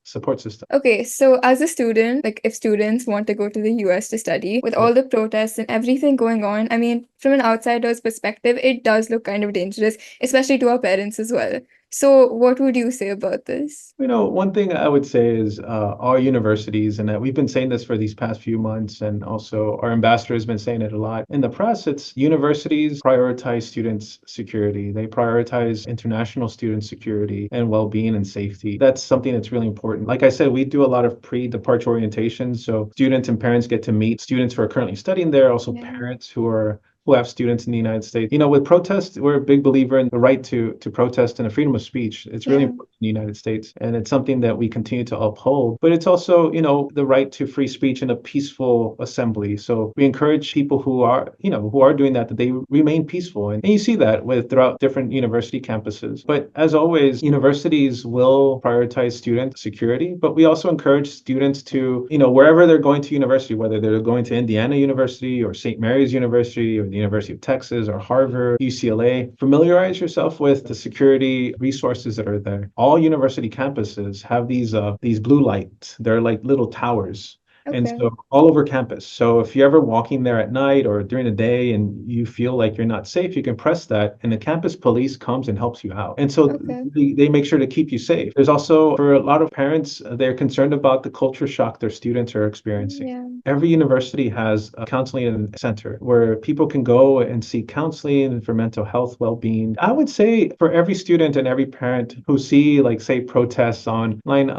S2: support system.
S1: Okay, so as a student, like if students want to go to the US to study, with all the protests and everything going on, I mean, from an outsider's perspective, it does look kind of dangerous, especially to our parents as well. So what would you say about this?
S2: One thing I would say is our universities, and we've been saying this for these past few months, and also our ambassador has been saying it a lot in the press. It's universities prioritize students' security. They prioritize international student security and well-being and safety. That's something that's really important. Like I said, we do a lot of pre-departure orientation, so students and parents get to meet students who are currently studying there, also
S1: Yeah.
S2: parents who have students in the United States. With protests, we're a big believer in the right to protest and the freedom of speech. It's really
S1: Yeah.
S2: important in the United States, and it's something that we continue to uphold. But it's also, the right to free speech and a peaceful assembly. So we encourage people who are doing that they remain peaceful. And you see that throughout different university campuses. But as always, universities will prioritize student security, but we also encourage students to, wherever they're going to university, whether they're going to Indiana University or St. Mary's University or the University of Texas or Harvard, UCLA, familiarize yourself with the security resources that are there. All university campuses have these blue lights. They're like little towers. And
S1: Okay.
S2: so all over campus. So if you're ever walking there at night or during the day and you feel like you're not safe, you can press that and the campus police comes and helps you out. And so
S1: Okay.
S2: they make sure to keep you safe. There's also, for a lot of parents, they're concerned about the culture shock their students are experiencing.
S1: Yeah.
S2: Every university has a counseling center where people can go and seek counseling for mental health well-being. I would say for every student and every parent who see, like, say, protests online,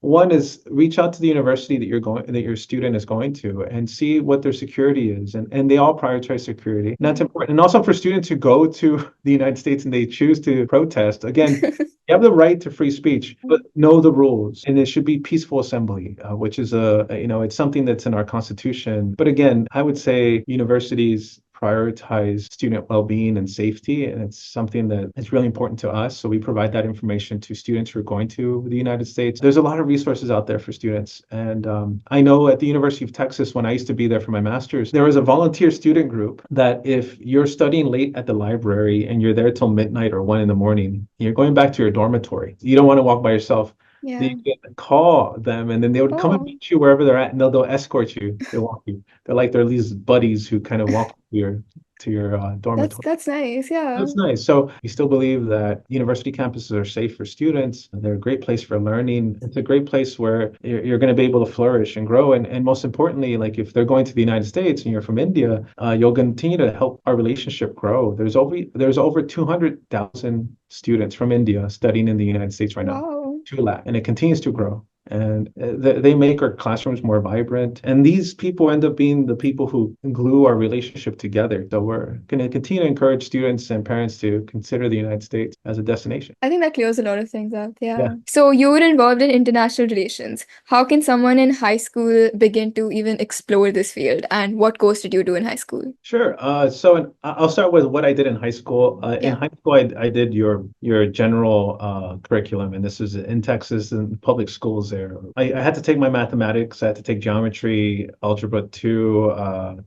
S2: one is reach out to the university that your student is going to and see what their security is. And they all prioritize security. And that's important. And also for students who go to the United States and they choose to protest, again, you have the right to free speech, but know the rules. And it should be peaceful assembly, which is it's something that's in our Constitution. But again, I would say universities prioritize student well-being and safety, and it's something that is really important to us. So we provide that information to students who are going to the United States. There's a lot of resources out there for students. And I know at the University of Texas, when I used to be there for my master's, there was a volunteer student group that if you're studying late at the library and you're there till midnight or 1 in the morning, you're going back to your dormitory. You don't want to walk by yourself.
S1: Yeah.
S2: You can call them and then they would come and
S1: Oh,
S2: meet you wherever they're at, and they'll escort you. They'll walk you. They're these buddies who kind of walk to your dormitory.
S1: that's nice. Yeah.
S2: That's nice. So we still believe that university campuses are safe for students. They're a great place for learning. It's a great place where you're going to be able to flourish and grow. And most importantly, like if they're going to the United States and you're from India, you'll continue to help our relationship grow. There's over 200,000 students from India studying in the United States right now.
S1: Wow.
S2: 2 lakh, and it continues to grow. And they make our classrooms more vibrant. And these people end up being the people who glue our relationship together. So we're going to continue to encourage students and parents to consider the United States as a destination.
S1: I think that clears a lot of things up.
S2: Yeah.
S1: Yeah. So you were involved in international relations. How can someone in high school begin to even explore this field? And what course did you do in high school?
S2: Sure. I'll start with what I did in high school. In
S1: Yeah.
S2: high school, I did your general curriculum, and this is in Texas in public schools there. I had to take my mathematics. I had to take geometry, algebra 2,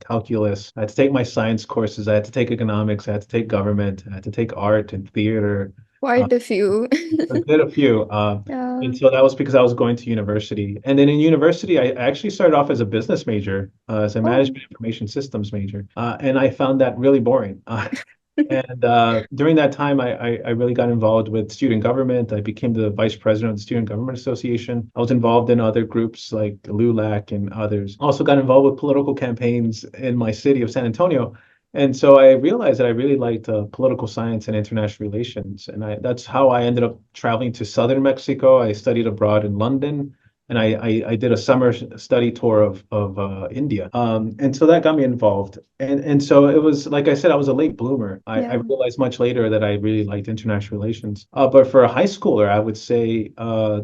S2: calculus. I had to take my science courses. I had to take economics. I had to take government. I had to take art and theater.
S1: Quite a few.
S2: I did a few.
S1: Yeah.
S2: And so that was because I was going to university. And then in university, I actually started off as a business major, as a
S1: Oh,
S2: management information systems major. And I found that really boring. And during that time, I really got involved with student government. I became the vice president of the Student Government Association. I was involved in other groups like LULAC and others. Also got involved with political campaigns in my city of San Antonio. And so I realized that I really liked political science and international relations. And that's how I ended up traveling to southern Mexico. I studied abroad in London. And I did a summer study tour of India. And so that got me involved. And so it was, like I said, I was a late bloomer. I
S1: yeah.
S2: realized much later that I really liked international relations. But for a high schooler, I would say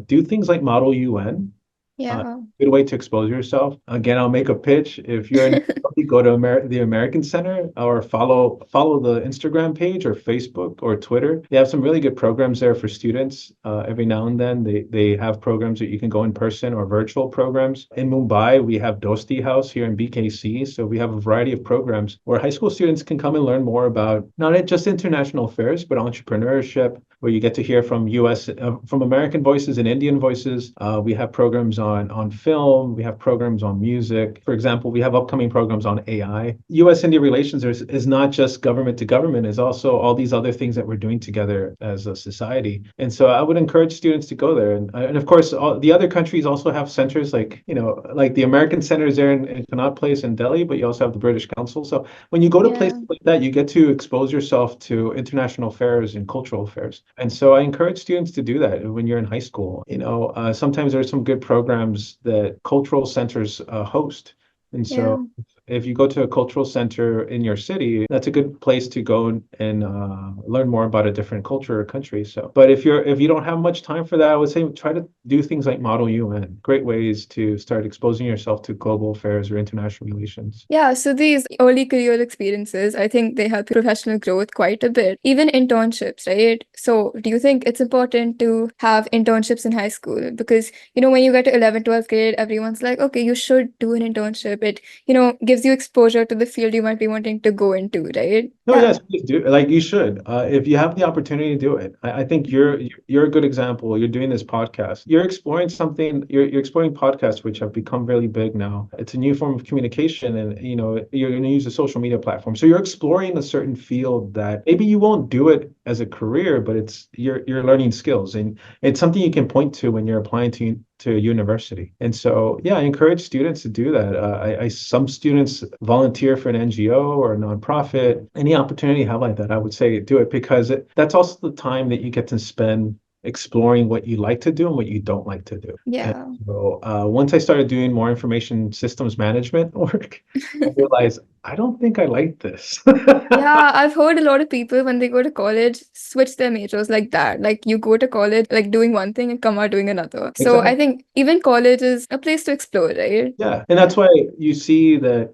S2: do things like Model UN.
S1: Yeah.
S2: Good way to expose yourself. Again, I'll make a pitch. If you're in, go to the American Center or follow the Instagram page or Facebook or Twitter. They have some really good programs there for students. Every now and then they have programs that you can go in person or virtual programs. In Mumbai, we have Dosti House here in BKC. So we have a variety of programs where high school students can come and learn more about not just international affairs, but entrepreneurship, where you get to hear from from American voices and Indian voices. We have programs on film. We have programs on music. For example, we have upcoming programs on AI. US-India relations is not just government to government, it's also all these other things that we're doing together as a society. And so I would encourage students to go there. And of course, all the other countries also have centers like, like the American Center is there in Connaught Place in Delhi, but you also have the British Council. So when you go to places like that, you get to expose yourself to international affairs and cultural affairs. And so I encourage students to do that when you're in high school. Sometimes there's some good programs that cultural centers host. And so if you go to a cultural center in your city, that's a good place to go and learn more about a different culture or country. So, but if you don't have much time for that, I would say try to do things like Model UN. Great ways to start exposing yourself to global affairs or international relations.
S1: Yeah, so these early career experiences, I think they help professional growth quite a bit. Even internships, right? So do you think it's important to have internships in high school? Because, when you get to 11th, 12th grade, everyone's like, okay, you should do an internship. It, gives you exposure to the field you might be wanting to go into, right?
S2: No, yes, please do. Like you should. If you have the opportunity to do it, I think you're a good example. You're doing this podcast. You're exploring something. You're exploring podcasts, which have become really big now. It's a new form of communication, and you're going to use a social media platform. So you're exploring a certain field that maybe you won't do it as a career, but you're learning skills, and it's something you can point to when you're applying to a university. And so, yeah, I encourage students to do that. Some students volunteer for an NGO or a nonprofit. Any opportunity you have like that, I would say do it, because that's also the time that you get to spend exploring what you like to do and what you don't like to do.
S1: Yeah.
S2: And so once I started doing more information systems management work, I realized I don't think I like this.
S1: Yeah, I've heard a lot of people when they go to college switch their majors like that. Like you go to college like doing one thing and come out doing another. So I think even college is a place to explore, right?
S2: Yeah. And that's why you see that,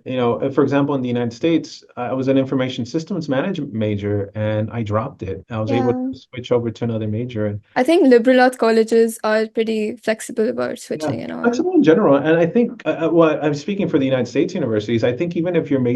S2: for example, in the United States, I was an information systems management major and I dropped it. I was able to switch over to another major. And
S1: I think liberal arts colleges are pretty flexible about switching and all.
S2: flexible in general. And I think, well, I'm speaking for the United States universities. I think even if you're majoring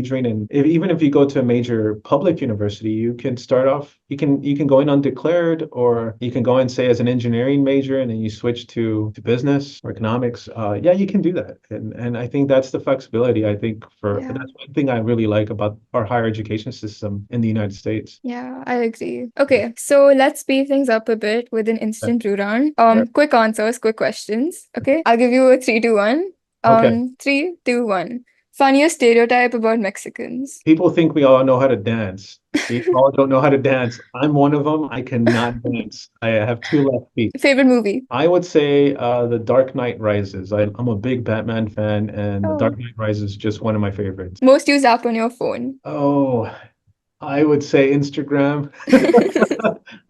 S2: even if you go to a major public university, you can start off, you can go in undeclared, or you can go in, say, as an engineering major, and then you switch to business or economics. Yeah, you can do that. And I think that's the flexibility, I think, that's one thing I really like about our higher education system in the United States.
S1: Yeah, I agree. Okay, so let's speed things up a bit with an instant brew round. Quick answers, quick questions. Okay, I'll give you a 3, 2, 1.
S2: Okay.
S1: 3, 2, 1. Funniest stereotype about Mexicans.
S2: People think we all know how to dance. We all don't know how to dance. I'm one of them. I cannot dance. I have 2 left feet.
S1: Favorite movie?
S2: I would say The Dark Knight Rises. I'm a big Batman fan, and The Dark Knight Rises is just one of my favorites.
S1: Most used app on your phone?
S2: Oh, I would say Instagram.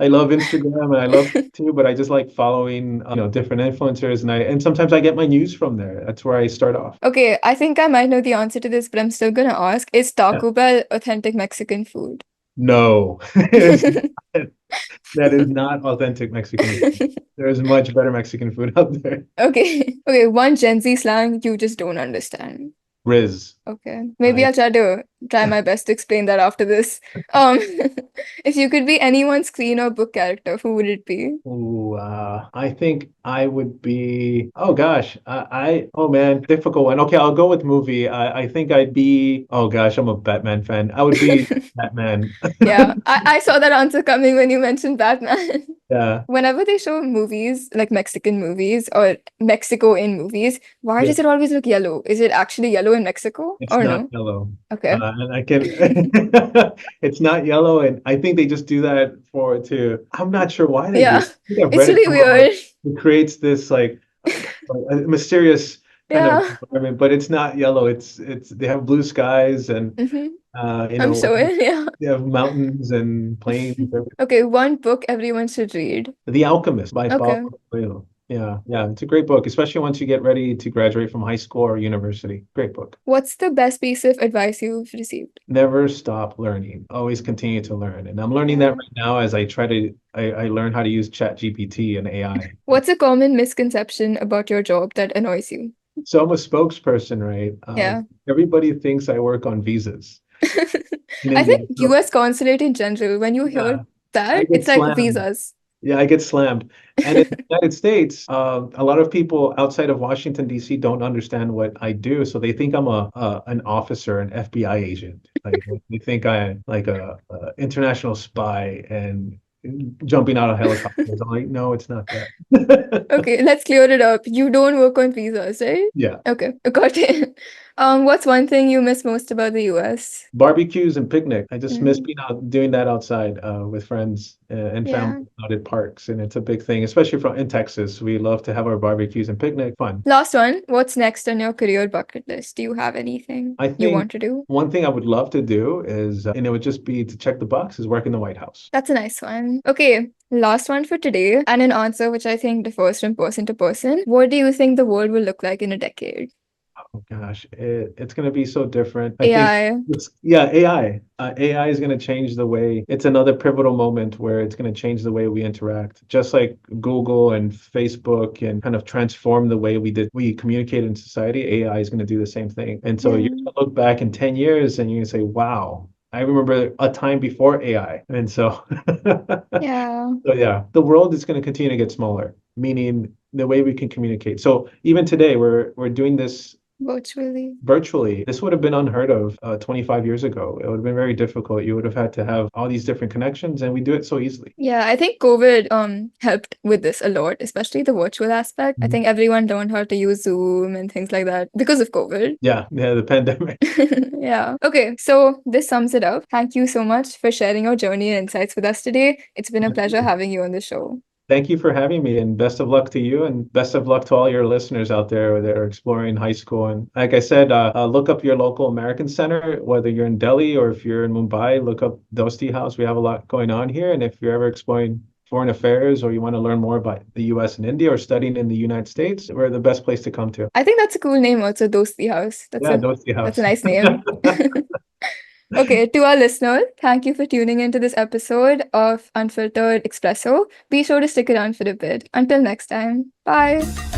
S2: I love Instagram and I love too, but I just like following, different influencers, and sometimes I get my news from there. That's where I start off.
S1: Okay, I think I might know the answer to this, but I'm still gonna ask. Is Taco Bell authentic Mexican food?
S2: No. That is not authentic Mexican food. There's much better Mexican food out there.
S1: Okay. Okay, one Gen Z slang you just don't understand.
S2: Riz.
S1: Okay. Maybe I'll try my best to explain that after this. If you could be anyone's screen or book character, who would it be?
S2: Ooh, I think I would be, oh gosh, oh man, difficult one. Okay, I'll go with movie. I think I'd be, oh gosh, I'm a Batman fan. I would be Batman.
S1: Yeah, I saw that answer coming when you mentioned Batman.
S2: Yeah.
S1: Whenever they show movies, like Mexican movies or Mexico in movies, why does it always look yellow? Is it actually yellow in Mexico
S2: It's
S1: or
S2: not
S1: no?
S2: yellow.
S1: Okay.
S2: And I can, it's not yellow, and I think they just do that I'm not sure why they do it. I think I've
S1: It's
S2: read it
S1: really
S2: somewhere.
S1: weird.
S2: It creates this like a mysterious kind of environment, but it's not yellow. It's they have blue skies and
S1: I'm sure, yeah.
S2: they have mountains and plains.
S1: Okay, one book everyone should read.
S2: The Alchemist by Paulo Coelho. Yeah, it's a great book, especially once you get ready to graduate from high school or university. Great book.
S1: What's the best piece of advice you've received?
S2: Never stop learning. Always continue to learn. And I'm learning that right now as I learn how to use ChatGPT and AI.
S1: What's a common misconception about your job that annoys you?
S2: So I'm a spokesperson, right?
S1: Yeah.
S2: Everybody thinks I work on visas.
S1: I think US Consulate in general, when you hear that, it's like visas.
S2: Yeah, I get slammed. And in the United States, a lot of people outside of Washington, D.C. don't understand what I do. So they think I'm an officer, an FBI agent. Like they think I'm like a international spy and jumping out of helicopters. I'm like, no, it's not that.
S1: Okay, let's clear it up. You don't work on visas, right?
S2: Yeah.
S1: Okay, got it. What's one thing you miss most about the US?
S2: Barbecues and picnic. I just miss
S1: Mm,
S2: being out doing that outside with friends and family
S1: yeah.
S2: out at parks, and it's a big thing, especially from in Texas. We love to have our barbecues and picnic. Fun.
S1: Last one. What's next on your career bucket list? Do you have anything
S2: I
S1: you
S2: think
S1: want to do?
S2: one thing I would love to do is, and it would just be to check the box, is work in the White House.
S1: That's a nice one. Okay, last one for today, and an answer which I think differs from person to person. What do you think the world will look like in a decade?
S2: Oh gosh, it's going to be so different. I think
S1: AI.
S2: yeah, AI. AI is going to change the way. It's another pivotal moment where it's going to change the way we interact. Just like Google and Facebook and kind of transform the way we communicate in society, AI is going to do the same thing. And so you're
S1: Yeah.
S2: going to look back in 10 years and you're going to say, wow, I remember a time before AI. And so
S1: Yeah.
S2: so yeah, the world is going to continue to get smaller, meaning the way we can communicate. So even today, we're doing this
S1: Virtually.
S2: virtually. This would have been unheard of 25 years ago. It would have been very difficult. You would have had to have all these different connections, and we do it so easily.
S1: Yeah, I think COVID helped with this a lot, especially the virtual aspect. I
S2: Mhm.
S1: think everyone learned how to use Zoom and things like that because of COVID.
S2: Yeah, the pandemic.
S1: Yeah. Okay, so this sums it up. Thank you so much for sharing your journey and insights with us today. It's been a pleasure having you on the show.
S2: Thank you for having me, and best of luck to you, and best of luck to all your listeners out there that are exploring high school. And like I said, look up your local American Center, whether you're in Delhi or if you're in Mumbai, look up Dosti House. We have a lot going on here. And if you're ever exploring foreign affairs or you want to learn more about the US and India or studying in the United States, we're the best place to come to.
S1: I think that's a cool name also, Dosti House.
S2: Yeah, Dosti
S1: That's a
S2: House.
S1: nice name. Okay, to our listeners, thank you for tuning into this episode of Unfiltered Espresso. Be sure to stick around for a bit. Until next time, bye.